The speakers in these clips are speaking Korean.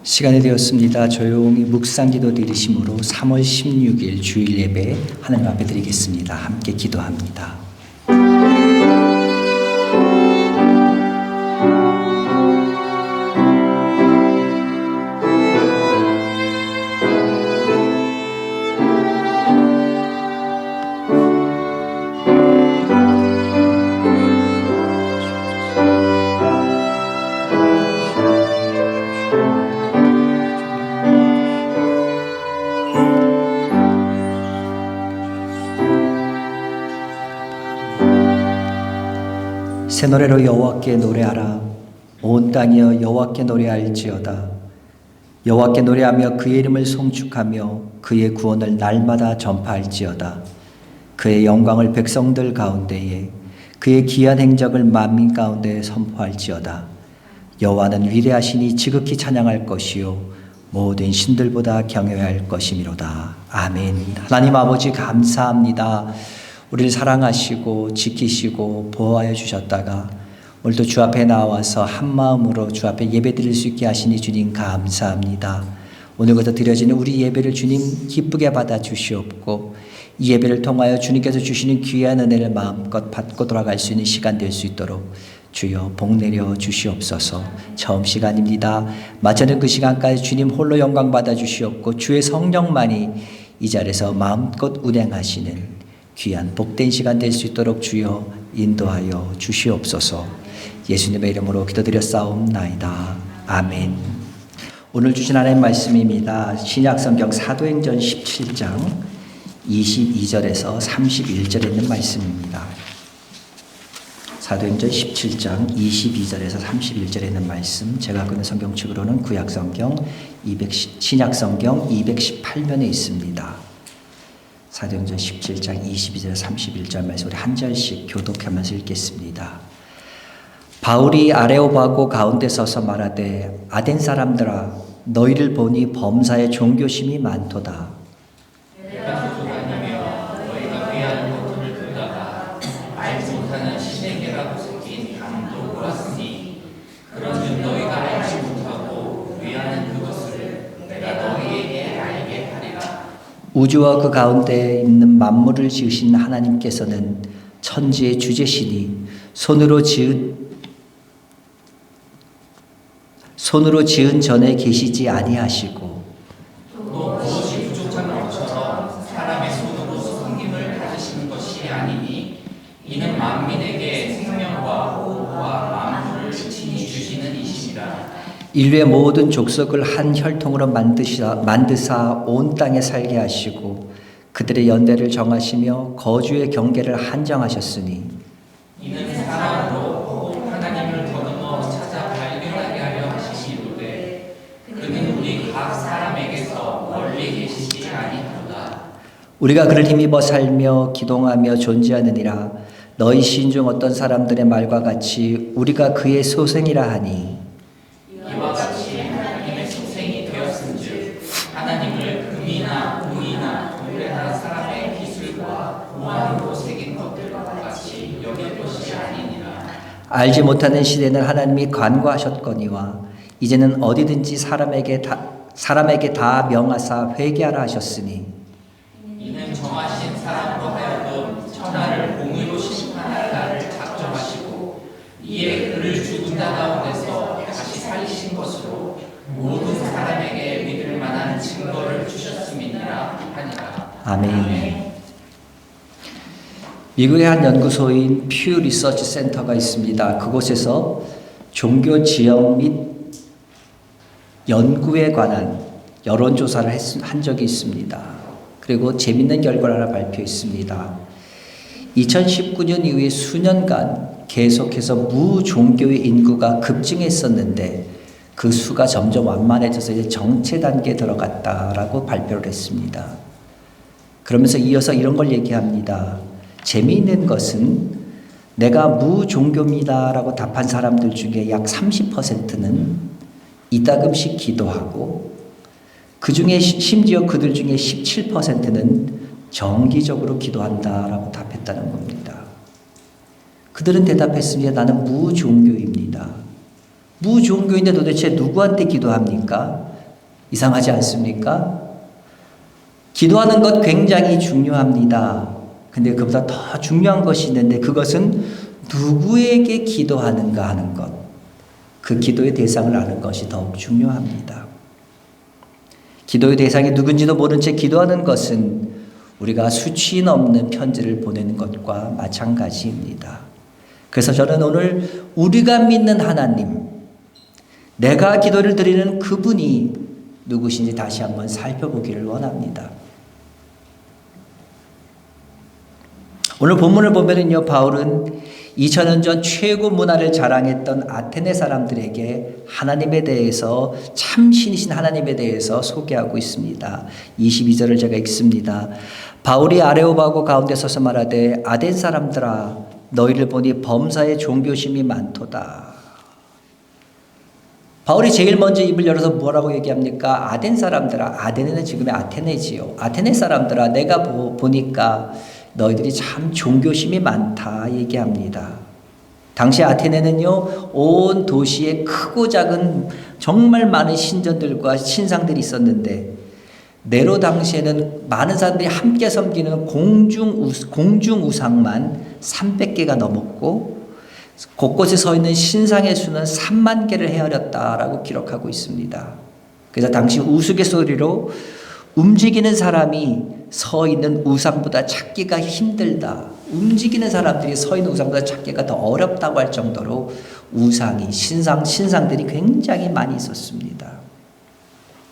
시간이 되었습니다. 조용히 묵상기도 드리심으로 3월 16일 주일 예배 하나님 앞에 드리겠습니다. 함께 기도합니다. 새 노래로 여호와께 노래하라. 온 땅이여 여호와께 노래할지어다. 여호와께 노래하며 그의 이름을 송축하며 그의 구원을 날마다 전파할지어다. 그의 영광을 백성들 가운데에 그의 기한 행적을 만민 가운데 선포할지어다. 여호와는 위대하시니 지극히 찬양할 것이요 모든 신들보다 경외할 것이미로다. 아멘. 하나님 아버지 감사합니다. 우리를 사랑하시고 지키시고 보호하여 주셨다가 오늘도 주 앞에 나와서 한마음으로 주 앞에 예배드릴 수 있게 하시니 주님 감사합니다. 오늘부터 드려지는 우리 예배를 주님 기쁘게 받아 주시옵고 이 예배를 통하여 주님께서 주시는 귀한 은혜를 마음껏 받고 돌아갈 수 있는 시간 될 수 있도록 주여 복 내려 주시옵소서. 처음 시간입니다. 마치는 그 시간까지 주님 홀로 영광 받아 주시옵고 주의 성령만이 이 자리에서 마음껏 운행하시는 귀한 복된 시간 될 수 있도록 주여 인도하여 주시옵소서. 예수님의 이름으로 기도드렸사옵나이다. 아멘. 오늘 주신 하나님의 말씀입니다. 신약성경 사도행전 17장 22절에서 31절에 있는 말씀입니다. 사도행전 17장 22절에서 31절에 있는 말씀, 제가 갖고 있는 성경책으로는 구약성경 신약성경 218면에 있습니다. 사도행전 17장 22절 31절 말씀 우리 한 절씩 교독하면서 읽겠습니다. 바울이 아레오바고 가운데 서서 말하되 아덴 사람들아 너희를 보니 범사에 종교심이 많도다. 내가 조조다니며 너희가 귀한 것들을 듣다가 알지 못하는 신에게라고 새긴 강도 보았으니 그런즉 너희가 알지 못하고 위하는 그것을 내가 너희에게 알게 하리라. 우주와 그 가운데 있는 만물을 지으신 하나님께서는 천지의 주제시니 손으로 지은 전에 계시지 아니하시고 또 무엇이 부족한 것처럼 사람의 손으로 성김을 가지시는 것이 아니니 이는 만민에게 생명과 호흡과 만물을 친히 주시는 이시니라. 인류의 모든 족속을 한 혈통으로 만드사 온 땅에 살게 하시고 그들의 연대를 정하시며 거주의 경계를 한정하셨으니 이는 사람으로 하나님을 더듬어 찾아 발견하게 하려 하시니로되 그는 우리 각 사람에게서 멀리 계시지 아니하도다. 우리가 그를 힘입어 살며 기동하며 존재하느니라. 너희 시인 중 어떤 사람들의 말과 같이 우리가 그의 소생이라 하니 이와 같이 하나님의 소생이 되었은즉 하나님을 금이나 은이나 동일한 사람의 기술과 보안으로 새긴 것들과 같이 여길 것이 아니니라. 알지 못하는 시대는 하나님이 관고하셨거니와 이제는 어디든지 사람에게 다 명하사 회개하라 하셨으니 이는 정하신 사람으로 하여금 천하를 공의로 심판할 날을 작정하시고 이에 그를 죽은 자 가운데서 다시 살리신 것으로 모든 사람에게 믿을 만한 증거를 주셨음이니라 하니라. 아멘. 미국의 한 연구소인 퓨 리서치 센터가 있습니다. 그곳에서 종교 지역 및 연구에 관한 여론조사를 한 적이 있습니다. 그리고 재밌는 결과를 하나 발표했습니다. 2019년 이후에 수년간 계속해서 무종교의 인구가 급증했었는데 그 수가 점점 완만해져서 이제 정체 단계에 들어갔다라고 발표를 했습니다. 그러면서 이어서 이런 걸 얘기합니다. 재미있는 것은 내가 무종교입니다라고 답한 사람들 중에 약 30%는 이따금씩 기도하고 그 중에 심지어 그들 중에 17%는 정기적으로 기도한다라고 답했다는 겁니다. 그들은 대답했습니다. 나는 무종교입니다. 무종교인데 도대체 누구한테 기도합니까? 이상하지 않습니까? 기도하는 것 굉장히 중요합니다. 근데 그보다 더 중요한 것이 있는데 그것은 누구에게 기도하는가 하는 것. 그 기도의 대상을 아는 것이 더욱 중요합니다. 기도의 대상이 누군지도 모른 채 기도하는 것은 우리가 수치 넘는 편지를 보내는 것과 마찬가지입니다. 그래서 저는 오늘 우리가 믿는 하나님, 내가 기도를 드리는 그분이 누구신지 다시 한번 살펴보기를 원합니다. 오늘 본문을 보면은요, 바울은 2000년 전 최고 문화를 자랑했던 아테네 사람들에게 하나님에 대해서, 참신이신 하나님에 대해서 소개하고 있습니다. 22절을 제가 읽습니다. 바울이 아레오바고 가운데 서서 말하되 아덴 사람들아 너희를 보니 범사에 종교심이 많도다. 바울이 제일 먼저 입을 열어서 뭐라고 얘기합니까? 아덴 사람들아, 아덴은 지금의 아테네지요. 아테네 사람들아 내가 보니까 너희들이 참 종교심이 많다 얘기합니다. 당시 아테네는요, 온 도시에 크고 작은 정말 많은 신전들과 신상들이 있었는데 네로 당시에는 많은 사람들이 함께 섬기는 공중우상만 300개가 넘었고 곳곳에 서 있는 신상의 수는 3만 개를 헤아렸다라고 기록하고 있습니다. 그래서 당시 우스갯소리로 움직이는 사람이 서 있는 우상보다 찾기가 힘들다. 움직이는 사람들이 서 있는 우상보다 찾기가 더 어렵다고 할 정도로 우상이, 신상들이 굉장히 많이 있었습니다.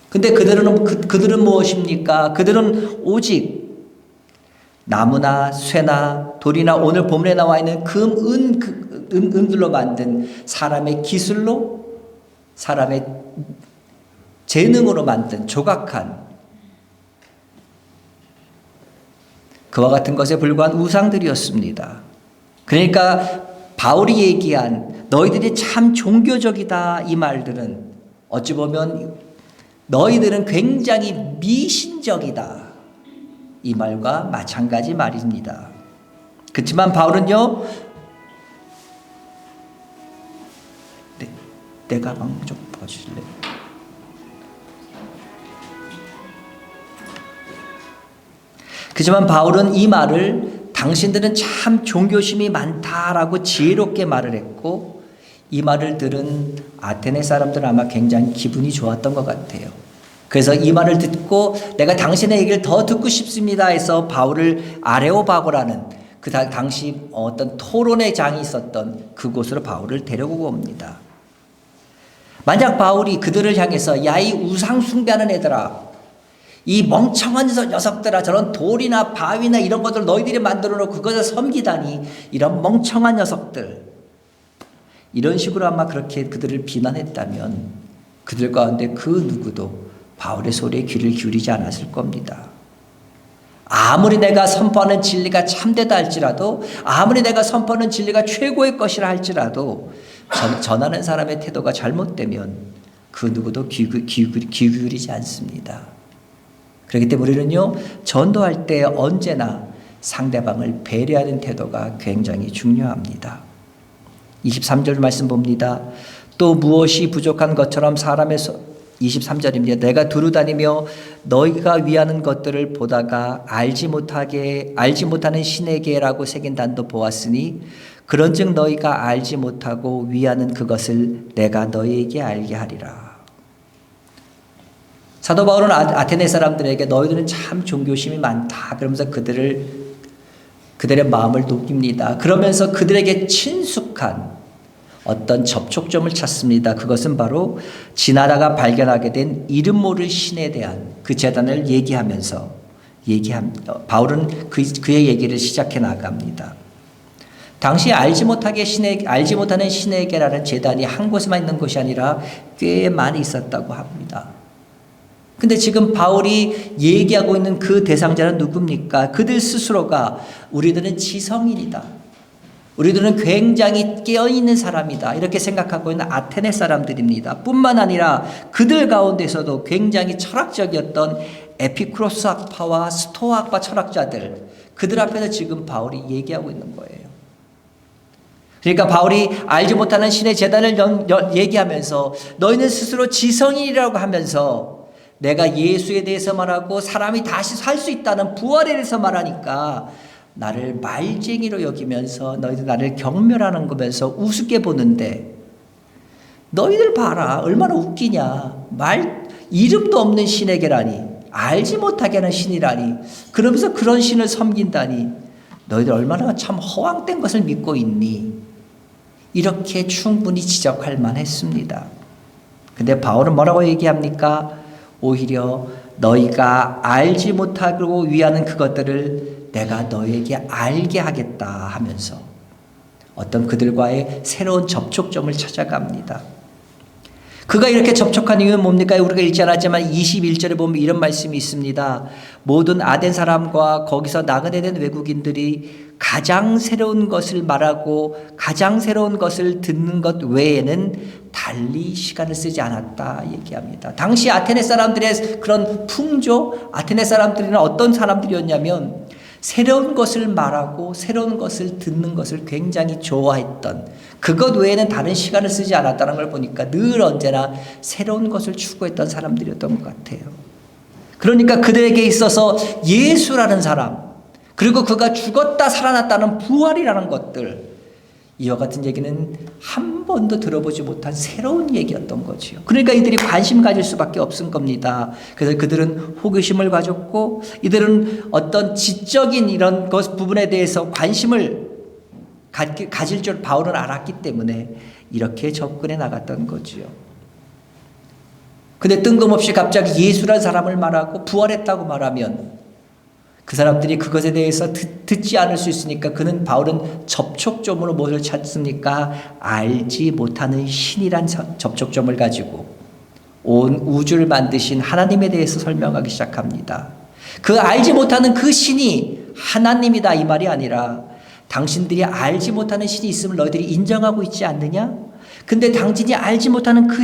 근데 그들은 무엇입니까? 그들은 오직 나무나 쇠나 돌이나 오늘 본문에 나와 있는 은들로 만든 사람의 기술로, 사람의 재능으로 만든 조각한 그와 같은 것에 불과한 우상들이었습니다. 그러니까 바울이 얘기한 너희들이 참 종교적이다 이 말들은 어찌 보면 너희들은 굉장히 미신적이다 이 말과 마찬가지 말입니다. 그렇지만 바울은요, 내 가방 좀 봐주실래요? 그렇지만 바울은 이 말을 당신들은 참 종교심이 많다라고 지혜롭게 말을 했고 이 말을 들은 아테네 사람들은 아마 굉장히 기분이 좋았던 것 같아요. 그래서 이 말을 듣고 내가 당신의 얘기를 더 듣고 싶습니다 해서 바울을 아레오바고라는 그 당시 어떤 토론의 장이 있었던 그곳으로 바울을 데려오고 옵니다. 만약 바울이 그들을 향해서 야, 이 우상 숭배하는 애들아, 이 멍청한 녀석들아, 저런 돌이나 바위나 이런 것들 너희들이 만들어 놓고 그것을 섬기다니, 이런 멍청한 녀석들, 이런 식으로 아마 그렇게 그들을 비난했다면 그들 가운데 그 누구도 바울의 소리에 귀를 기울이지 않았을 겁니다. 아무리 내가 선포하는 진리가 참되다 할지라도, 아무리 내가 선포하는 진리가 최고의 것이라 할지라도 전하는 사람의 태도가 잘못되면 그 누구도 귀 기울이지 않습니다. 그렇기 때문에 우리는요, 전도할 때 언제나 상대방을 배려하는 태도가 굉장히 중요합니다. 23절 말씀 봅니다. 또 무엇이 부족한 것처럼 23절입니다. 내가 두루다니며 너희가 위하는 것들을 보다가 알지 못하는 신에게라고 새긴 단도 보았으니 그런즉 너희가 알지 못하고 위하는 그것을 내가 너희에게 알게 하리라. 사도 바울은 아테네 사람들에게 너희들은 참 종교심이 많다 그러면서 그들의 마음을 녹입니다. 그러면서 그들에게 친숙한 어떤 접촉점을 찾습니다. 그것은 바로 지나다가 발견하게 된 이름 모를 신에 대한 그 제단을 얘기하면서 바울은 그의 얘기를 시작해 나갑니다. 당시 알지 못하는 신에게라는 제단이 한 곳에만 있는 것이 아니라 꽤 많이 있었다고 합니다. 근데 지금 바울이 얘기하고 있는 그 대상자는 누굽니까? 그들 스스로가 우리들은 지성인이다, 우리들은 굉장히 깨어있는 사람이다 이렇게 생각하고 있는 아테네 사람들입니다. 뿐만 아니라 그들 가운데서도 굉장히 철학적이었던 에피쿠로스 학파와 스토아 학파 철학자들, 그들 앞에서 지금 바울이 얘기하고 있는 거예요. 그러니까 바울이 알지 못하는 신의 제단을 얘기하면서 너희는 스스로 지성인이라고 하면서 내가 예수에 대해서 말하고 사람이 다시 살 수 있다는 부활에 대해서 말하니까 나를 말쟁이로 여기면서 너희들 나를 경멸하는 거면서 우습게 보는데, 너희들 봐라 얼마나 웃기냐. 이름도 없는 신에게라니, 알지 못하게 하는 신이라니, 그러면서 그런 신을 섬긴다니 너희들 얼마나 참 허황된 것을 믿고 있니. 이렇게 충분히 지적할 만했습니다. 근데 바울은 뭐라고 얘기합니까? 오히려 너희가 알지 못하고 위하는 그것들을 내가 너희에게 알게 하겠다 하면서 어떤 그들과의 새로운 접촉점을 찾아갑니다. 그가 이렇게 접촉한 이유는 뭡니까? 우리가 읽지 않았지만 21절에 보면 이런 말씀이 있습니다. 모든 아덴 사람과 거기서 나그네된 외국인들이 가장 새로운 것을 말하고 가장 새로운 것을 듣는 것 외에는 달리 시간을 쓰지 않았다 얘기합니다. 당시 아테네 사람들의 그런 풍조, 아테네 사람들은 어떤 사람들이었냐면 새로운 것을 말하고 새로운 것을 듣는 것을 굉장히 좋아했던, 그것 외에는 다른 시간을 쓰지 않았다는 걸 보니까 늘 언제나 새로운 것을 추구했던 사람들이었던 것 같아요. 그러니까 그들에게 있어서 예수라는 사람, 그리고 그가 죽었다 살아났다는 부활이라는 것들, 이와 같은 얘기는 한 번도 들어보지 못한 새로운 얘기였던 거지요. 그러니까 이들이 관심 가질 수밖에 없은 겁니다. 그래서 그들은 호기심을 가졌고, 이들은 어떤 지적인 이런 것 부분에 대해서 관심을 가질 줄 바울은 알았기 때문에 이렇게 접근해 나갔던 거지요. 근데 뜬금없이 갑자기 예수란 사람을 말하고 부활했다고 말하면 그 사람들이 그것에 대해서 듣지 않을 수 있으니까 바울은 접촉점으로 무엇을 찾습니까? 알지 못하는 신이란 접촉점을 가지고 온 우주를 만드신 하나님에 대해서 설명하기 시작합니다. 그 알지 못하는 그 신이 하나님이다 이 말이 아니라, 당신들이 알지 못하는 신이 있음을 너희들이 인정하고 있지 않느냐? 근데 당신이 알지 못하는 그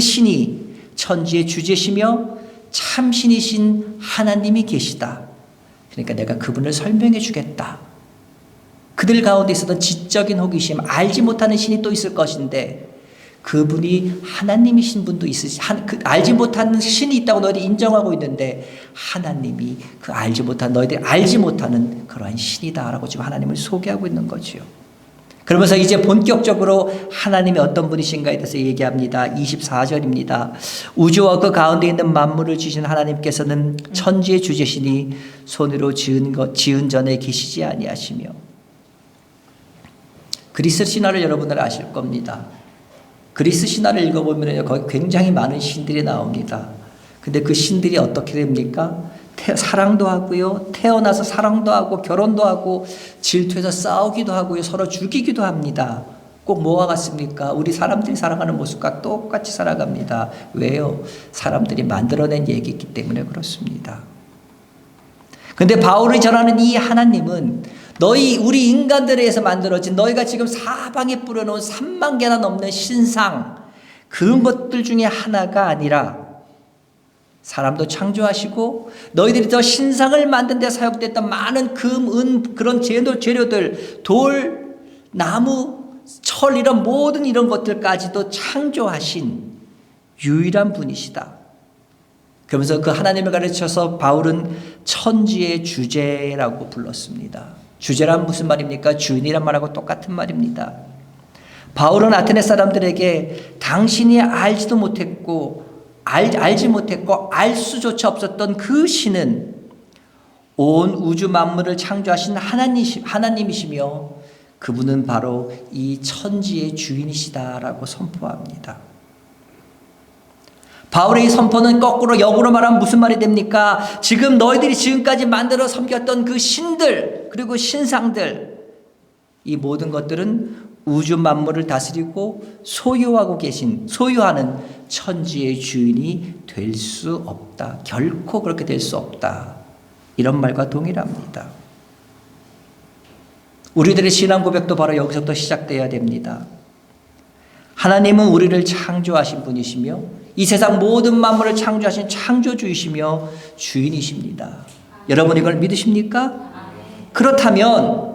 신이 천지의 주제시며 참신이신 하나님이 계시다. 그러니까 내가 그분을 설명해 주겠다. 그들 가운데 있었던 지적인 호기심, 알지 못하는 신이 또 있을 것인데 그분이 하나님이신 분도 알지 못하는 신이 있다고 너희들이 인정하고 있는데 하나님이 너희들이 알지 못하는 그러한 신이다라고 지금 하나님을 소개하고 있는 거지요. 그러면서 이제 본격적으로 하나님이 어떤 분이신가에 대해서 얘기합니다. 24절입니다. 우주와 그 가운데 있는 만물을 지으신 하나님께서는 천지의 주제시니 손으로 지은 전에 계시지 아니하시며. 그리스 신화를 여러분들 아실 겁니다. 그리스 신화를 읽어보면 거기 굉장히 많은 신들이 나옵니다. 근데 그 신들이 어떻게 됩니까? 사랑도 하고요, 태어나서 사랑도 하고 결혼도 하고 질투해서 싸우기도 하고요, 서로 죽이기도 합니다. 꼭 뭐와 같습니까? 우리 사람들이 살아가는 모습과 똑같이 살아갑니다. 왜요? 사람들이 만들어낸 얘기이기 때문에 그렇습니다. 근데 바울이 전하는 이 하나님은 우리 인간들에 의해서 만들어진, 너희가 지금 사방에 뿌려놓은 3만 개나 넘는 신상, 그것들 중에 하나가 아니라 사람도 창조하시고 너희들이 저 신상을 만든 데 사용됐던 많은 금, 은, 그런 재료들, 돌, 나무, 철, 이런 모든 이런 것들까지도 창조하신 유일한 분이시다. 그러면서 그 하나님을 가르쳐서 바울은 천지의 주제라고 불렀습니다. 주제란 무슨 말입니까? 주인이란 말하고 똑같은 말입니다. 바울은 아테네 사람들에게 당신이 알지 못했고 알 수조차 없었던 그 신은 온 우주 만물을 창조하신 하나님이시며 그분은 바로 이 천지의 주인이시다라고 선포합니다. 바울의 이 선포는 거꾸로 역으로 말하면 무슨 말이 됩니까? 지금 너희들이 지금까지 만들어 섬겼던 그 신들, 그리고 신상들, 이 모든 것들은 우주 만물을 다스리고 소유하는 천지의 주인이 될 수 없다. 결코 그렇게 될 수 없다. 이런 말과 동일합니다. 우리들의 신앙 고백도 바로 여기서부터 시작돼야 됩니다. 하나님은 우리를 창조하신 분이시며 이 세상 모든 만물을 창조하신 창조주이시며 주인이십니다. 여러분 이걸 믿으십니까? 그렇다면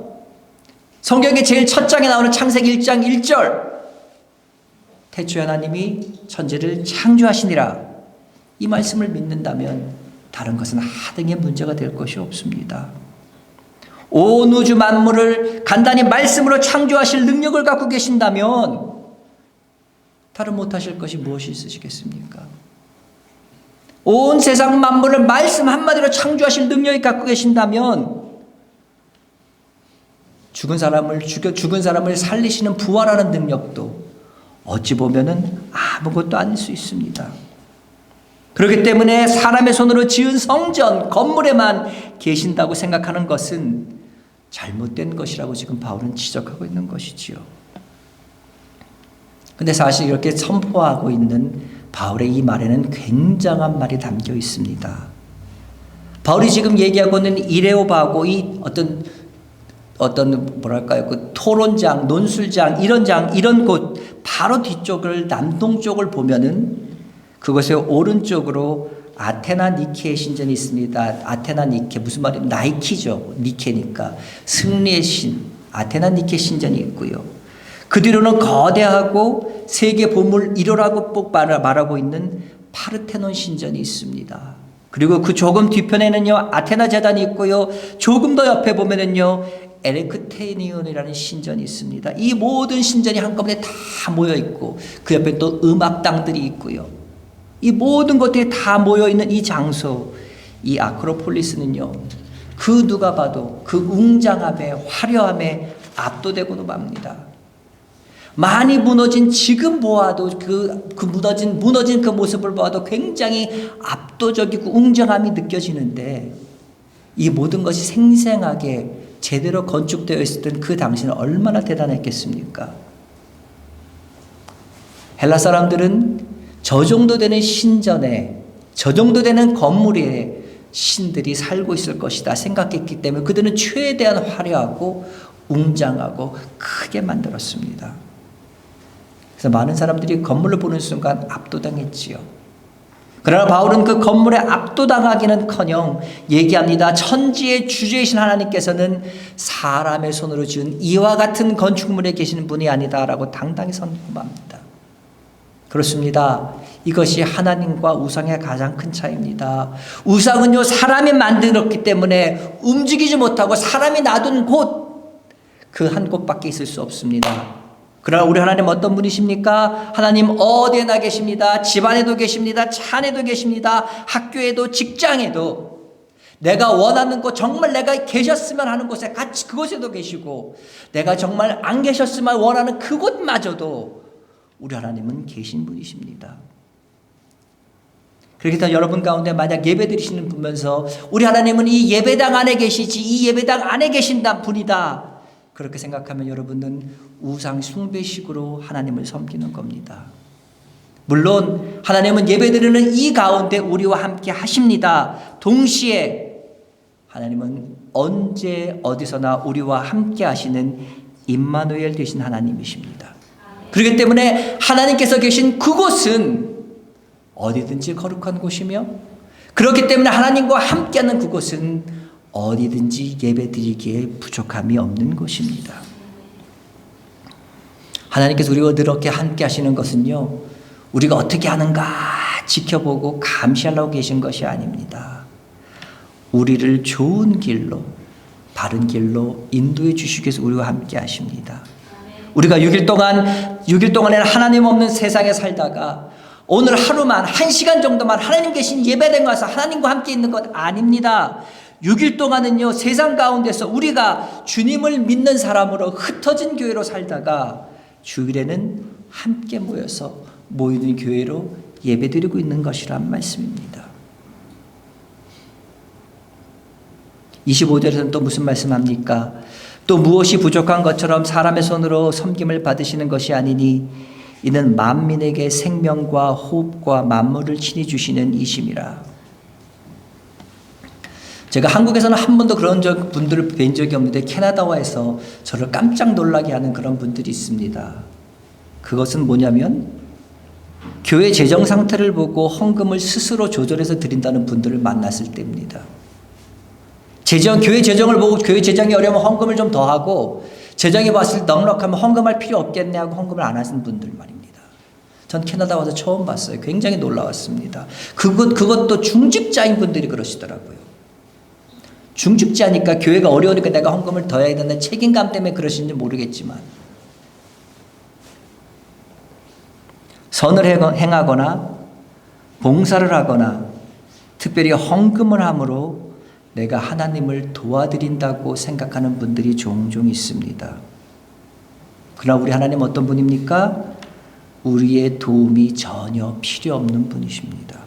성경의 제일 첫 장에 나오는 창세기 1장 1절, 태초에 하나님이 천지를 창조하시니라, 이 말씀을 믿는다면 다른 것은 하등의 문제가 될 것이 없습니다. 온 우주 만물을 간단히 말씀으로 창조하실 능력을 갖고 계신다면 다른 못하실 것이 무엇이 있으시겠습니까? 온 세상 만물을 말씀 한마디로 창조하실 능력이 갖고 계신다면 죽은 사람을 살리시는 부활하는 능력도 어찌 보면은 아무것도 아닐 수 있습니다. 그렇기 때문에 사람의 손으로 지은 성전, 건물에만 계신다고 생각하는 것은 잘못된 것이라고 지금 바울은 지적하고 있는 것이지요. 근데 사실 이렇게 선포하고 있는 바울의 이 말에는 굉장한 말이 담겨 있습니다. 바울이 지금 얘기하고 있는 이레오바고 이 어떤 뭐랄까요, 그 토론장, 논술장, 이런 곳 바로 뒤쪽을 남동쪽을 보면은 그것의 오른쪽으로 아테나 니케 신전이 있습니다. 아테나 니케 무슨 말이에요? 나이키죠. 니케니까 승리의 신 아테나 니케 신전이 있고요. 그 뒤로는 거대하고 세계 보물 1호라고 꼭 말하고 있는 파르테논 신전이 있습니다. 그리고 그 조금 뒤편에는요 아테나 제단이 있고요. 조금 더 옆에 보면은요 에레크테니온이라는 신전이 있습니다. 이 모든 신전이 한꺼번에 다 모여 있고 그 옆에 또 음악당들이 있고요. 이 모든 것들이 다 모여 있는 이 장소, 이 아크로폴리스는요. 그 누가 봐도 그 웅장함에 화려함에 압도되고도 맙니다. 많이 무너진 지금 보아도 그 무너진 그 모습을 보아도 굉장히 압도적이고 웅장함이 느껴지는데 이 모든 것이 생생하게 제대로 건축되어 있을 땐 그 당시는 얼마나 대단했겠습니까? 헬라 사람들은 저 정도 되는 신전에, 저 정도 되는 건물에 신들이 살고 있을 것이다 생각했기 때문에 그들은 최대한 화려하고 웅장하고 크게 만들었습니다. 그래서 많은 사람들이 건물을 보는 순간 압도당했지요. 그러나 바울은 그 건물에 압도당하기는커녕 얘기합니다. 천지의 주제이신 하나님께서는 사람의 손으로 지은 이와 같은 건축물에 계시는 분이 아니다라고 당당히 선포합니다. 그렇습니다. 이것이 하나님과 우상의 가장 큰 차이입니다. 우상은요 사람이 만들었기 때문에 움직이지 못하고 사람이 놔둔 곳 그 한 곳밖에 있을 수 없습니다. 그러나 우리 하나님 어떤 분이십니까? 하나님 어디에나 계십니다. 집안에도 계십니다. 차 안에도 계십니다. 학교에도 직장에도 내가 원하는 곳 정말 내가 계셨으면 하는 곳에 같이 그곳에도 계시고 내가 정말 안 계셨으면 원하는 그곳마저도 우리 하나님은 계신 분이십니다. 그렇기 때문에 여러분 가운데 만약 예배 드리시는 분면서 우리 하나님은 이 예배당 안에 계시지 이 예배당 안에 계신다 분이다. 그렇게 생각하면 여러분은 우상 숭배식으로 하나님을 섬기는 겁니다. 물론 하나님은 예배드리는 이 가운데 우리와 함께 하십니다. 동시에 하나님은 언제 어디서나 우리와 함께 하시는 임마누엘 되신 하나님이십니다. 그렇기 때문에 하나님께서 계신 그곳은 어디든지 거룩한 곳이며 그렇기 때문에 하나님과 함께하는 그곳은 어디든지 예배드리기에 부족함이 없는 곳입니다. 하나님께서 우리와 그렇게 함께 하시는 것은요 우리가 어떻게 하는가 지켜보고 감시하려고 계신 것이 아닙니다. 우리를 좋은 길로 바른 길로 인도해 주시기 위해서 우리와 함께 하십니다. 우리가 6일 동안에는 하나님 없는 세상에 살다가 오늘 하루만 1시간 정도만 하나님 계신 예배당에 와서 하나님과 함께 있는 것 아닙니다. 6일 동안은요 세상 가운데서 우리가 주님을 믿는 사람으로 흩어진 교회로 살다가 주일에는 함께 모여서 모이는 교회로 예배드리고 있는 것이란 말씀입니다. 25절에서는 또 무슨 말씀합니까? 또 무엇이 부족한 것처럼 사람의 손으로 섬김을 받으시는 것이 아니니 이는 만민에게 생명과 호흡과 만물을 친히 주시는 이심이라. 제가 한국에서는 한 번도 그런 분들을 뵌 적이 없는데 캐나다와에서 저를 깜짝 놀라게 하는 그런 분들이 있습니다. 그것은 뭐냐면 교회 재정 상태를 보고 헌금을 스스로 조절해서 드린다는 분들을 만났을 때입니다. 교회 재정을 보고 교회 재정이 어려우면 헌금을 좀 더 하고 재정이 봤을 때 넉넉하면 헌금할 필요 없겠네 하고 헌금을 안 하시는 분들 말입니다. 전 캐나다 와서 처음 봤어요. 굉장히 놀라웠습니다. 그것도 중직자인 분들이 그러시더라고요. 중직자니까 교회가 어려우니까 내가 헌금을 더 해야 된다는 책임감 때문에 그러신지 모르겠지만 선을 행하거나 봉사를 하거나 특별히 헌금을 함으로 내가 하나님을 도와드린다고 생각하는 분들이 종종 있습니다. 그러나 우리 하나님 어떤 분입니까? 우리의 도움이 전혀 필요 없는 분이십니다.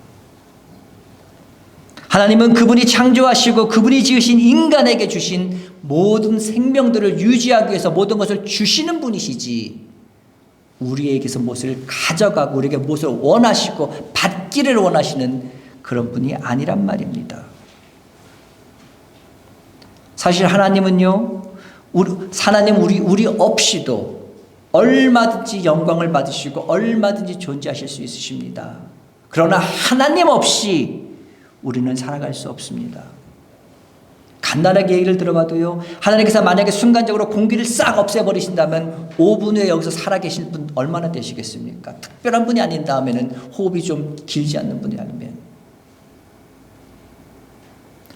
하나님은 그분이 창조하시고 그분이 지으신 인간에게 주신 모든 생명들을 유지하기 위해서 모든 것을 주시는 분이시지 우리에게서 무엇을 가져가고 우리에게 무엇을 원하시고 받기를 원하시는 그런 분이 아니란 말입니다. 사실 하나님은요, 하나님 우리 없이도 얼마든지 영광을 받으시고 얼마든지 존재하실 수 있으십니다. 그러나 하나님 없이 우리는 살아갈 수 없습니다. 간단하게 얘기를 들어봐도요, 하나님께서 만약에 순간적으로 공기를 싹 없애버리신다면 5분 후에 여기서 살아계실 분 얼마나 되시겠습니까? 특별한 분이 아닌 다음에는 호흡이 좀 길지 않는 분이 아니면.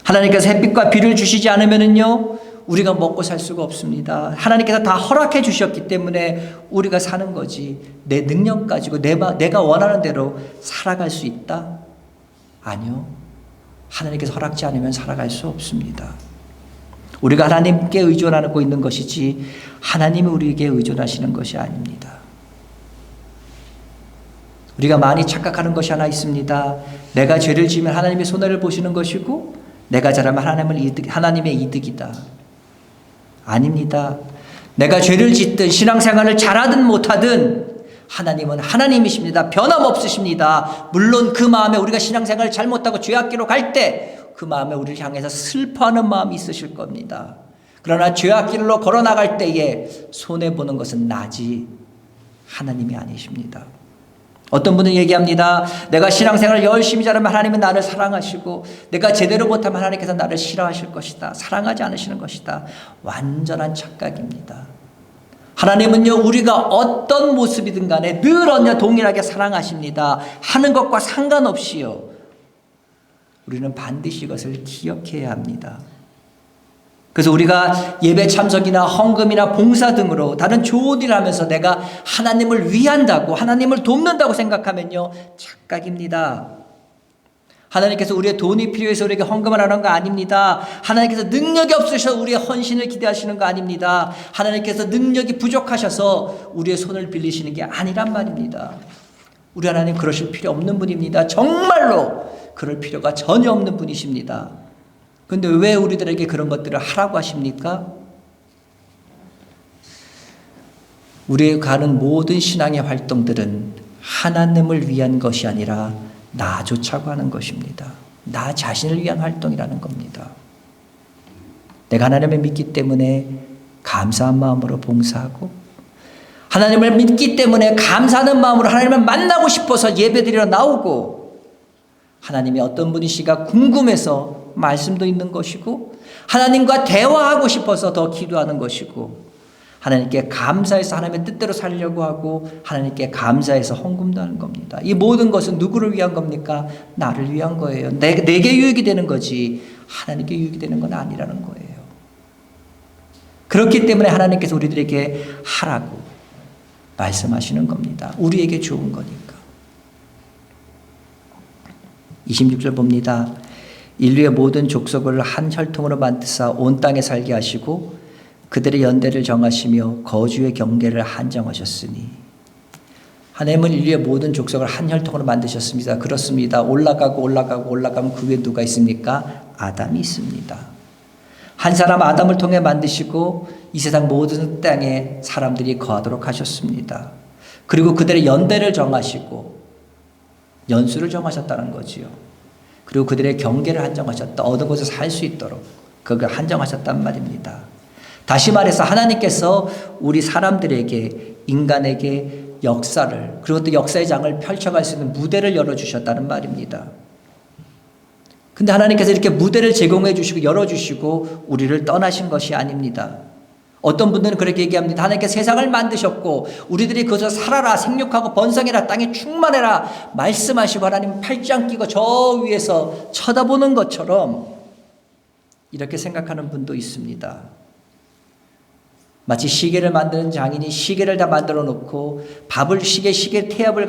하나님께서 햇빛과 비를 주시지 않으면은요, 우리가 먹고 살 수가 없습니다. 하나님께서 다 허락해 주셨기 때문에 우리가 사는 거지. 내 능력 가지고 내가 원하는 대로 살아갈 수 있다? 아니요. 하나님께서 허락지 않으면 살아갈 수 없습니다. 우리가 하나님께 의존하고 있는 것이지 하나님이 우리에게 의존하시는 것이 아닙니다. 우리가 많이 착각하는 것이 하나 있습니다. 내가 죄를 지으면 하나님의 손해를 보시는 것이고 내가 잘하면 하나님의 이득이다. 아닙니다. 내가 죄를 짓든 신앙생활을 잘하든 못하든 하나님은 하나님이십니다. 변함없으십니다. 물론 그 마음에 우리가 신앙생활을 잘못하고 죄악기로 갈 때 그 마음에 우리를 향해서 슬퍼하는 마음이 있으실 겁니다. 그러나 죄악길로 걸어나갈 때에 손해보는 것은 나지 하나님이 아니십니다. 어떤 분은 얘기합니다. 내가 신앙생활을 열심히 잘하면 하나님은 나를 사랑하시고 내가 제대로 못하면 하나님께서 나를 싫어하실 것이다. 사랑하지 않으시는 것이다. 완전한 착각입니다. 하나님은요, 우리가 어떤 모습이든 간에 늘 언제 동일하게 사랑하십니다. 하는 것과 상관없이요. 우리는 반드시 이것을 기억해야 합니다. 그래서 우리가 예배 참석이나 헌금이나 봉사 등으로 다른 좋은 일을 하면서 내가 하나님을 위한다고 하나님을 돕는다고 생각하면요, 착각입니다. 하나님께서 우리의 돈이 필요해서 우리에게 헌금을 하는 거 아닙니다. 하나님께서 능력이 없으셔서 우리의 헌신을 기대하시는 거 아닙니다. 하나님께서 능력이 부족하셔서 우리의 손을 빌리시는 게 아니란 말입니다. 우리 하나님 그러실 필요 없는 분입니다. 정말로 그럴 필요가 전혀 없는 분이십니다. 그런데 왜 우리들에게 그런 것들을 하라고 하십니까? 우리가 하는 모든 신앙의 활동들은 하나님을 위한 것이 아니라 나 좋자고 하는 것입니다. 나 자신을 위한 활동이라는 겁니다. 내가 하나님을 믿기 때문에 감사한 마음으로 봉사하고 하나님을 믿기 때문에 감사하는 마음으로 하나님을 만나고 싶어서 예배드리러 나오고 하나님이 어떤 분이시가 궁금해서 말씀도 있는 것이고 하나님과 대화하고 싶어서 더 기도하는 것이고 하나님께 감사해서 하나님의 뜻대로 살려고 하고 하나님께 감사해서 헌금도 하는 겁니다. 이 모든 것은 누구를 위한 겁니까? 나를 위한 거예요. 내게 유익이 되는 거지 하나님께 유익이 되는 건 아니라는 거예요. 그렇기 때문에 하나님께서 우리들에게 하라고 말씀하시는 겁니다. 우리에게 좋은 거니까. 26절 봅니다. 인류의 모든 족속을 한 혈통으로 만드사 온 땅에 살게 하시고 그들의 연대를 정하시며 거주의 경계를 한정하셨으니. 하나님은 인류의 모든 족속을 한 혈통으로 만드셨습니다. 그렇습니다. 올라가면 그 위에 누가 있습니까? 아담이 있습니다. 한 사람 아담을 통해 만드시고 이 세상 모든 땅에 사람들이 거하도록 하셨습니다. 그리고 그들의 연대를 정하시고 연수를 정하셨다는 거지요. 그리고 그들의 경계를 한정하셨다. 어느 곳에 살 수 있도록 그걸 한정하셨단 말입니다. 다시 말해서 하나님께서 우리 사람들에게 인간에게 역사를 그리고 또 역사의 장을 펼쳐갈 수 있는 무대를 열어주셨다는 말입니다. 근데 하나님께서 이렇게 무대를 제공해 주시고 열어주시고 우리를 떠나신 것이 아닙니다. 어떤 분들은 그렇게 얘기합니다. 하나님께 세상을 만드셨고 우리들이 그것을 살아라, 생육하고 번성해라, 땅에 충만해라 말씀하시고 하나님 팔짱 끼고 저 위에서 쳐다보는 것처럼 이렇게 생각하는 분도 있습니다. 마치 시계를 만드는 장인이 시계를 다 만들어 놓고 밥을 시계 태엽을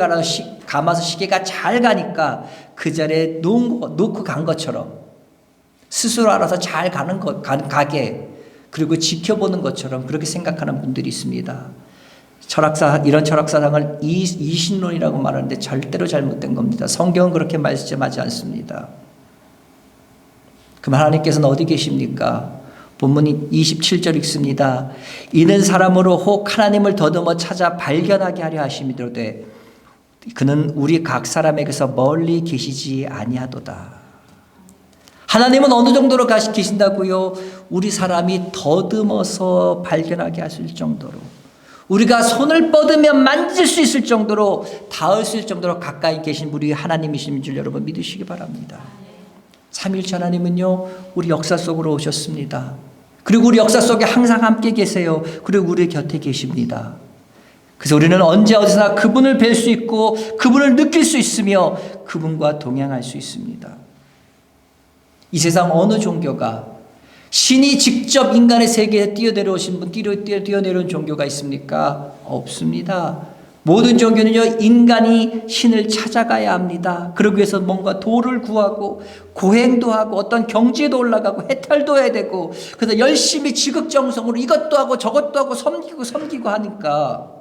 감아서 시계가 잘 가니까 그 자리에 놓고 간 것처럼 스스로 알아서 잘 가게 그리고 지켜보는 것처럼 그렇게 생각하는 분들이 있습니다. 이런 철학사상을 이신론이라고 말하는데 절대로 잘못된 겁니다. 성경은 그렇게 말씀하지 않습니다. 그럼 하나님께서는 어디 계십니까? 본문 27절 읽습니다. 이는 사람으로 혹 하나님을 더듬어 찾아 발견하게 하려 하심이로되 그는 우리 각 사람에게서 멀리 계시지 아니하도다. 하나님은 어느 정도로 계신다고요? 우리 사람이 더듬어서 발견하게 하실 정도로, 우리가 손을 뻗으면 만질 수 있을 정도로, 닿을 수 있을 정도로 가까이 계신 우리 하나님이신 줄 여러분 믿으시기 바랍니다. 삼위일체 하나님은요, 우리 역사 속으로 오셨습니다. 그리고 우리 역사 속에 항상 함께 계세요. 그리고 우리 곁에 계십니다. 그래서 우리는 언제 어디서나 그분을 뵐 수 있고 그분을 느낄 수 있으며 그분과 동행할 수 있습니다. 이 세상 어느 종교가 신이 직접 인간의 세계에 뛰어내려오신 분, 뛰어내려온 종교가 있습니까? 없습니다. 모든 종교는요, 인간이 신을 찾아가야 합니다. 그러기 위해서 뭔가 도를 구하고 고행도 하고 어떤 경지에도 올라가고 해탈도 해야 되고 그래서 열심히 지극정성으로 이것도 하고 저것도 하고 섬기고 하니까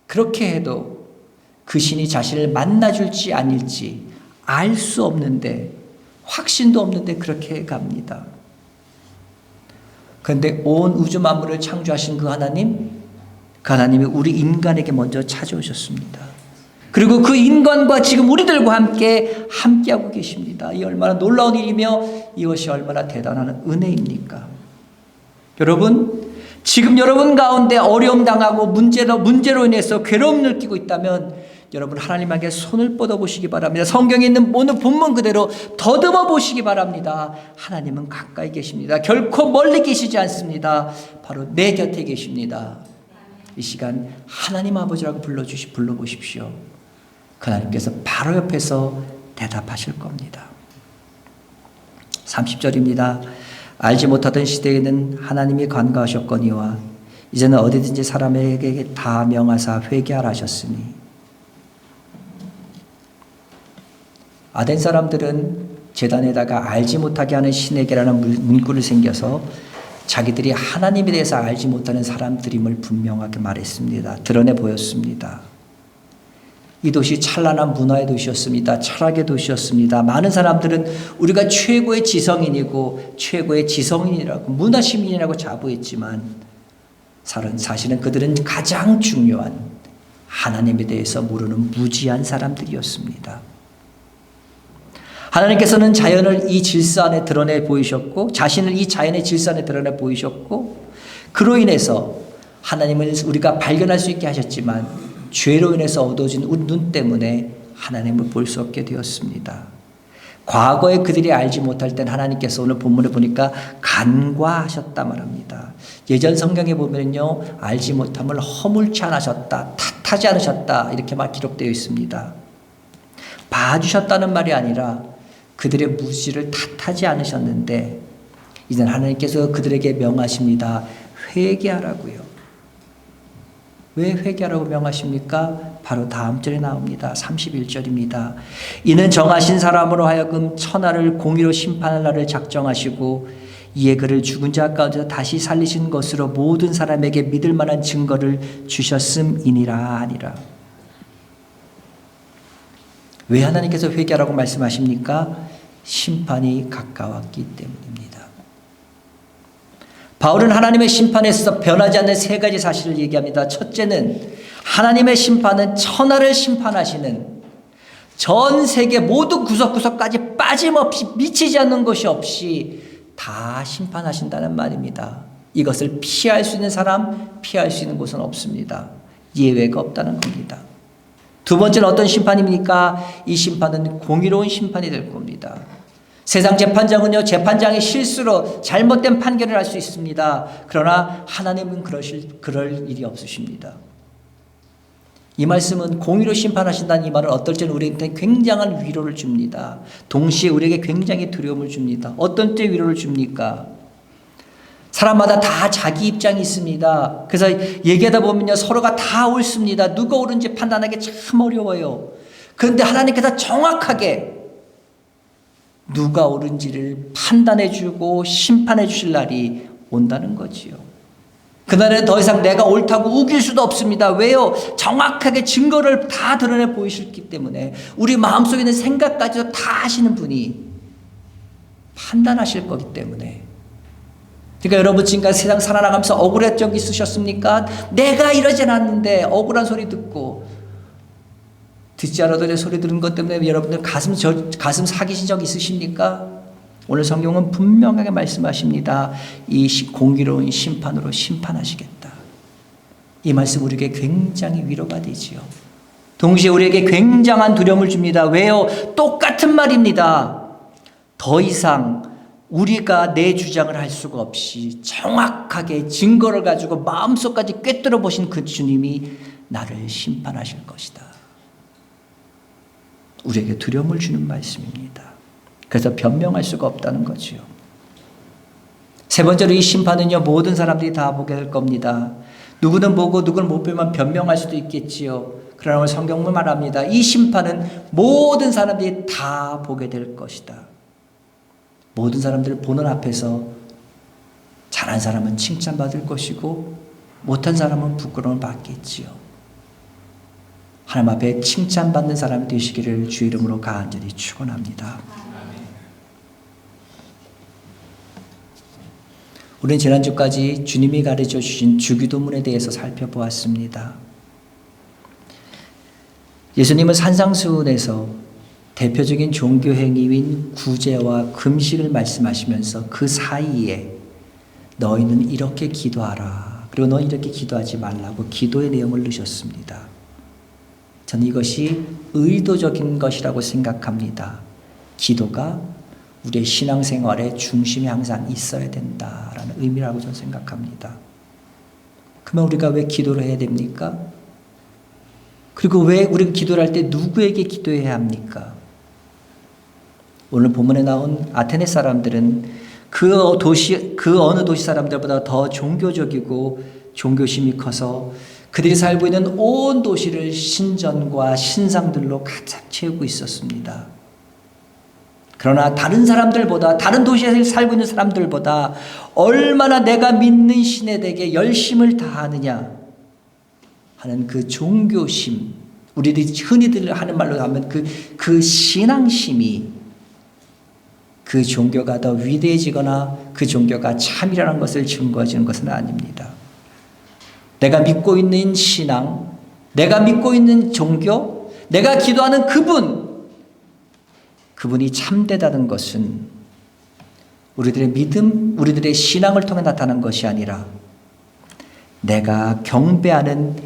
그렇게 해도 그 신이 자신을 만나줄지 아닐지 알 수 없는데 확신도 없는데 그렇게 갑니다. 그런데 온 우주 만물을 창조하신 그 하나님이 우리 인간에게 먼저 찾아오셨습니다. 그리고 그 인간과 지금 우리들과 함께하고 계십니다. 이 얼마나 놀라운 일이며 이것이 얼마나 대단한 은혜입니까? 여러분, 지금 여러분 가운데 어려움 당하고 문제로 인해서 괴로움 느끼고 있다면 여러분 하나님에게 손을 뻗어 보시기 바랍니다. 성경에 있는 오늘 본문 그대로 더듬어 보시기 바랍니다. 하나님은 가까이 계십니다. 결코 멀리 계시지 않습니다. 바로 내 곁에 계십니다. 이 시간 하나님 아버지라고 불러보십시오. 그 하나님께서 바로 옆에서 대답하실 겁니다. 30절입니다. 알지 못하던 시대에는 하나님이 간과하셨거니와 이제는 어디든지 사람에게 다 명하사 회개하라 하셨으니 아덴 사람들은 제단에다가 알지 못하게 하는 신에게라는 문구를 새겨서 자기들이 하나님에 대해서 알지 못하는 사람들임을 분명하게 말했습니다. 드러내 보였습니다. 이 도시 찬란한 문화의 도시였습니다. 철학의 도시였습니다. 많은 사람들은 우리가 최고의 지성인이고 최고의 지성인이라고 문화시민이라고 자부했지만 사실은 그들은 가장 중요한 하나님에 대해서 모르는 무지한 사람들이었습니다. 하나님께서는 자연을 이 질서 안에 드러내 보이셨고 자신을 이 자연의 질서 안에 드러내 보이셨고 그로 인해서 하나님을 우리가 발견할 수 있게 하셨지만 죄로 인해서 어두워진 우리 눈 때문에 하나님을 볼 수 없게 되었습니다. 과거에 그들이 알지 못할 땐 하나님께서 오늘 본문에 보니까 간과하셨다 말합니다. 예전 성경에 보면요 알지 못함을 허물치 않으셨다, 탓하지 않으셨다 이렇게 막 기록되어 있습니다. 봐주셨다는 말이 아니라 그들의 무지를 탓하지 않으셨는데 이제는 하나님께서 그들에게 명하십니다. 회개하라고요. 왜 회개하라고 명하십니까? 바로 다음 절에 나옵니다. 31절입니다. 이는 정하신 사람으로 하여금 천하를 공의로 심판할 날을 작정하시고 이에 그를 죽은 자 가운데서 다시 살리신 것으로 모든 사람에게 믿을 만한 증거를 주셨음이니라 하니라. 왜 하나님께서 회개하라고 말씀하십니까? 심판이 가까웠기 때문입니다. 바울은 하나님의 심판에서 변하지 않는 세 가지 사실을 얘기합니다. 첫째는 하나님의 심판은 천하를 심판하시는 전 세계 모든 구석구석까지 빠짐없이 미치지 않는 것이 없이 다 심판하신다는 말입니다. 이것을 피할 수 있는 사람, 피할 수 있는 곳은 없습니다. 예외가 없다는 겁니다. 두 번째는 어떤 심판입니까? 이 심판은 공의로운 심판이 될 겁니다. 세상 재판장은요, 재판장의 실수로 잘못된 판결을 할 수 있습니다. 그러나 하나님은 그럴 일이 없으십니다. 이 말씀은 공의로 심판하신다는 이 말은 어떨 때는 우리에게 굉장한 위로를 줍니다. 동시에 우리에게 굉장히 두려움을 줍니다. 어떤 때 위로를 줍니까? 사람마다 다 자기 입장이 있습니다. 그래서 얘기하다 보면요, 서로가 다 옳습니다. 누가 옳은지 판단하기 참 어려워요. 그런데 하나님께서 정확하게 누가 옳은지를 판단해주고 심판해주실 날이 온다는 거지요. 그날은 더 이상 내가 옳다고 우길 수도 없습니다. 왜요? 정확하게 증거를 다 드러내 보이셨기 때문에 우리 마음속에 있는 생각까지도 다 아시는 분이 판단하실 거기 때문에. 그러니까 여러분 지금까지 세상 살아나가면서 억울한 적 있으셨습니까? 내가 이러진 않는데 억울한 소리 듣고 듣지 않아도 내 소리 들은 것 때문에 여러분들 가슴 사기신 적 있으십니까? 오늘 성경은 분명하게 말씀하십니다. 이 공의로운 심판으로 심판하시겠다. 이 말씀 우리에게 굉장히 위로가 되지요. 동시에 우리에게 굉장한 두려움을 줍니다. 왜요? 똑같은 말입니다. 더 이상 우리가 내 주장을 할 수가 없이 정확하게 증거를 가지고 마음속까지 꿰뚫어 보신 그 주님이 나를 심판하실 것이다. 우리에게 두려움을 주는 말씀입니다. 그래서 변명할 수가 없다는 거지요. 세 번째로 이 심판은요, 모든 사람들이 다 보게 될 겁니다. 누구는 보고 누구는 못 보면 변명할 수도 있겠지요. 그러나 오늘 성경은 말합니다. 이 심판은 모든 사람들이 다 보게 될 것이다. 모든 사람들 보는 앞에서 잘한 사람은 칭찬받을 것이고 못한 사람은 부끄러움을 받겠지요. 하나님 앞에 칭찬받는 사람이 되시기를 주 이름으로 간절히 축원합니다. 우리는 지난주까지 주님이 가르쳐 주신 주기도문에 대해서 살펴보았습니다. 예수님은 산상수훈에서 대표적인 종교 행위인 구제와 금식을 말씀하시면서 그 사이에 너희는 이렇게 기도하라. 그리고 너희 이렇게 기도하지 말라고 기도의 내용을 넣으셨습니다. 저는 이것이 의도적인 것이라고 생각합니다. 기도가 우리의 신앙생활의 중심에 항상 있어야 된다라는 의미라고 저는 생각합니다. 그러면 우리가 왜 기도를 해야 됩니까? 그리고 왜 우리가 기도를 할 때 누구에게 기도해야 합니까? 오늘 본문에 나온 아테네 사람들은 그 어느 도시 사람들보다 더 종교적이고 종교심이 커서 그들이 살고 있는 온 도시를 신전과 신상들로 가득 채우고 있었습니다. 그러나 다른 사람들보다, 다른 도시에 살고 있는 사람들보다 얼마나 내가 믿는 신에 대해 열심을 다하느냐 하는 그 종교심, 우리들이 흔히들 하는 말로 하면 그 신앙심이 그 종교가 더 위대해지거나 그 종교가 참이라는 것을 증거해 주는 것은 아닙니다. 내가 믿고 있는 신앙, 내가 믿고 있는 종교, 내가 기도하는 그분이 참되다는 것은 우리들의 믿음, 우리들의 신앙을 통해 나타나는 것이 아니라 내가 경배하는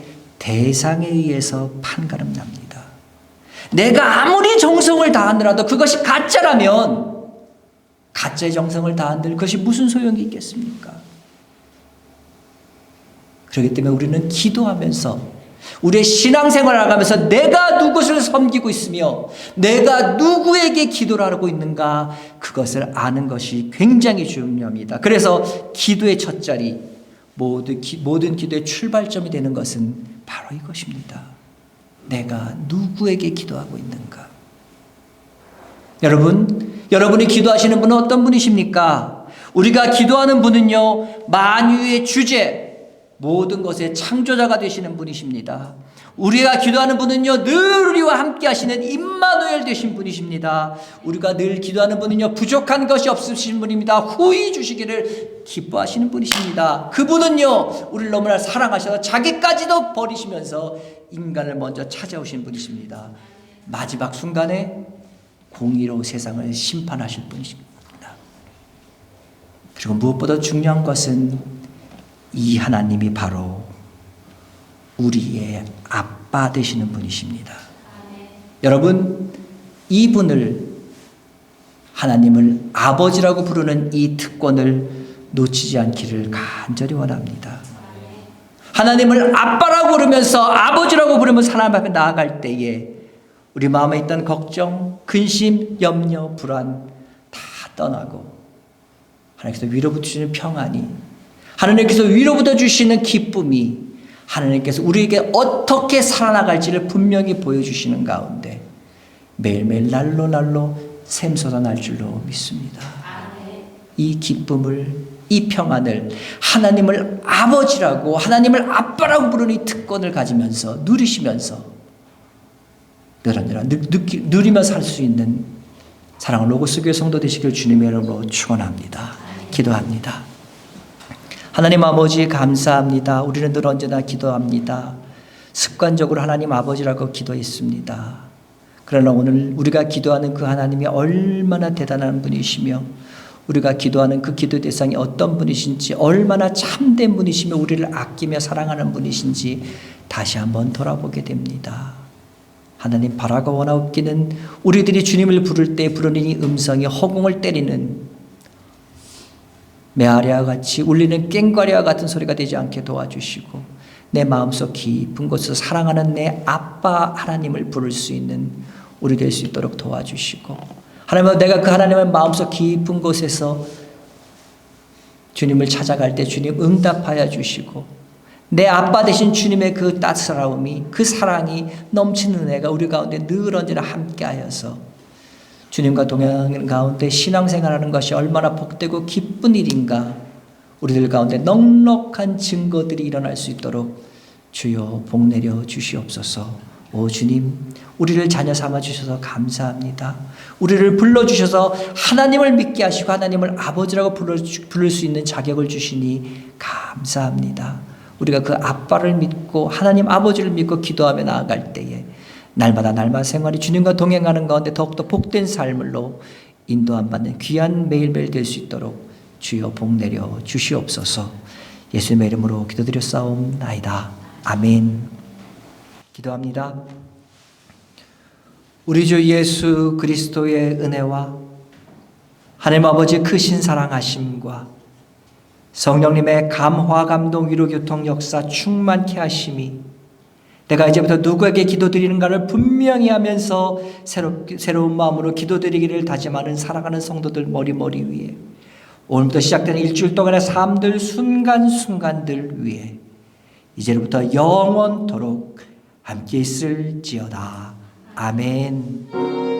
대상에 의해서 판가름 납니다. 내가 아무리 정성을 다하더라도 그것이 가짜라면 가짜의 정성을 다한들 그것이 무슨 소용이 있겠습니까? 그렇기 때문에 우리는 기도하면서 우리의 신앙생활을 나가면서 내가 누구를 섬기고 있으며 내가 누구에게 기도를 하고 있는가 그것을 아는 것이 굉장히 중요합니다. 그래서 기도의 첫 자리, 모든 기도의 출발점이 되는 것은 바로 이것입니다. 내가 누구에게 기도하고 있는가. 여러분이 기도하시는 분은 어떤 분이십니까? 우리가 기도하는 분은요, 만유의 주제, 모든 것의 창조자가 되시는 분이십니다. 우리가 기도하는 분은요, 늘 우리와 함께 하시는 임마누엘 되신 분이십니다. 우리가 늘 기도하는 분은요, 부족한 것이 없으신 분입니다. 후히 주시기를 기뻐하시는 분이십니다. 그분은요, 우리를 너무나 사랑하셔서 자기까지도 버리시면서 인간을 먼저 찾아오신 분이십니다. 마지막 순간에 공의로 세상을 심판하실 분이십니다. 그리고 무엇보다 중요한 것은 이 하나님이 바로 우리의 아빠 되시는 분이십니다. 여러분, 이분을 하나님을 아버지라고 부르는 이 특권을 놓치지 않기를 간절히 원합니다. 하나님을 아빠라고 부르면서 아버지라고 부르면서 하나님 앞에 나아갈 때에 우리 마음에 있던 걱정, 근심, 염려, 불안 다 떠나고 하나님께서 위로부터 주시는 평안이, 하나님께서 위로부터 주시는 기쁨이, 하나님께서 우리에게 어떻게 살아나갈지를 분명히 보여주시는 가운데 매일매일 날로 샘솟아 날 줄로 믿습니다. 이 기쁨을, 이 평안을, 하나님을 아버지라고, 하나님을 아빠라고 부르는 이 특권을 가지면서 누리시면서 누리면서 살 수 있는 사랑하는 로고스 교회 성도 되시길 주님의 이름으로 축원합니다. 기도합니다. 하나님 아버지 감사합니다. 우리는 늘 언제나 기도합니다. 습관적으로 하나님 아버지라고 기도했습니다. 그러나 오늘 우리가 기도하는 그 하나님이 얼마나 대단한 분이시며 우리가 기도하는 그 기도 대상이 어떤 분이신지, 얼마나 참된 분이시며 우리를 아끼며 사랑하는 분이신지 다시 한번 돌아보게 됩니다. 하나님, 바라고 원하옵기는 우리들이 주님을 부를 때 부르는 이 음성이 허공을 때리는 메아리와 같이 울리는 꽹과리와 같은 소리가 되지 않게 도와주시고 내 마음속 깊은 곳에서 사랑하는 내 아빠 하나님을 부를 수 있는 우리 될 수 있도록 도와주시고, 하나님, 내가 그 하나님의 마음속 깊은 곳에서 주님을 찾아갈 때 주님 응답하여 주시고 내 아빠 되신 주님의 그 따스러움이, 그 사랑이 넘치는 은혜가 우리 가운데 늘 언제나 함께하여서 주님과 동행하는 가운데 신앙생활하는 것이 얼마나 복되고 기쁜 일인가, 우리들 가운데 넉넉한 증거들이 일어날 수 있도록 주여 복 내려 주시옵소서. 오 주님, 우리를 자녀 삼아 주셔서 감사합니다. 우리를 불러주셔서 하나님을 믿게 하시고 하나님을 아버지라고 부를 수 있는 자격을 주시니 감사합니다. 우리가 그 아빠를 믿고 하나님 아버지를 믿고 기도하며 나아갈 때에 날마다 생활이 주님과 동행하는 가운데 더욱더 복된 삶으로 인도함 받는 귀한 매일매일 될 수 있도록 주여 복 내려 주시옵소서. 예수님의 이름으로 기도드렸사옵나이다. 아멘. 기도합니다. 우리 주 예수 그리스도의 은혜와 하나님 아버지의 크신 사랑하심과 성령님의 감화 감동 위로 교통 역사 충만케 하심이 내가 이제부터 누구에게 기도드리는가를 분명히 하면서 새로운 마음으로 기도드리기를 다짐하는 살아가는 성도들 머리 위에, 오늘부터 시작되는 일주일 동안의 삶들 순간순간들 위에 이제부터 영원토록 함께 있을지어다. 아멘.